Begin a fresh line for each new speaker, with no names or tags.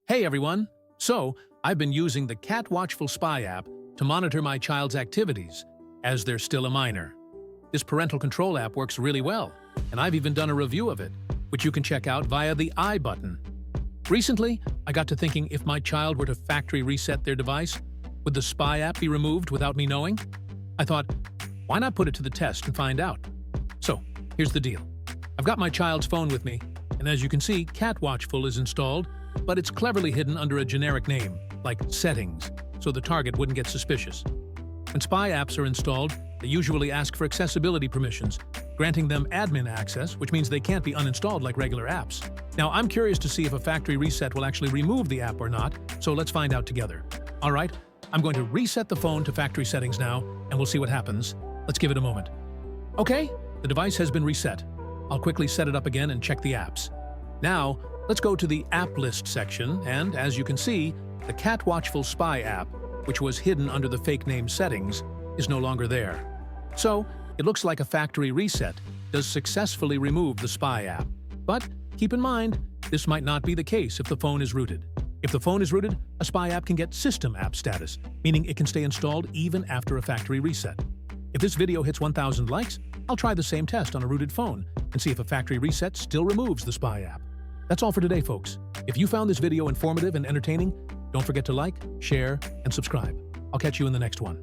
Hey everyone! So, I've been using the Cat Watchful Spy app to monitor my child's activities, as they're still a minor. This parental control app works really well, and I've even done a review of it, which you can check out via the I button. Recently, I got to thinking if my child were to factory reset their device, would the Spy app be removed without me knowing? I thought, why not put it to the test and find out? So, here's the deal. I've got my child's phone with me, and as you can see, Cat Watchful is installed, but it's cleverly hidden under a generic name, like Settings, so the target wouldn't get suspicious. When spy apps are installed, they usually ask for accessibility permissions, granting them admin access, which means they can't be uninstalled like regular apps. Now, I'm curious to see if a factory reset will actually remove the app or not, so let's find out together. All right, I'm going to reset the phone to factory settings now, and we'll see what happens. Let's give it a moment. Okay, the device has been reset. I'll quickly set it up again and check the apps. Now, let's go to the App List section, and as you can see, the Cat Watchful Spy app, which was hidden under the fake name Settings, is no longer there. So, it looks like a factory reset does successfully remove the Spy app. But keep in mind, this might not be the case if the phone is rooted. If the phone is rooted, a Spy app can get System App status, meaning it can stay installed even after a factory reset. If this video hits 1,000 likes, I'll try the same test on a rooted phone and see if a factory reset still removes the Spy app. That's all for today, folks. If you found this video informative and entertaining, don't forget to like, share, and subscribe. I'll catch you in the next one.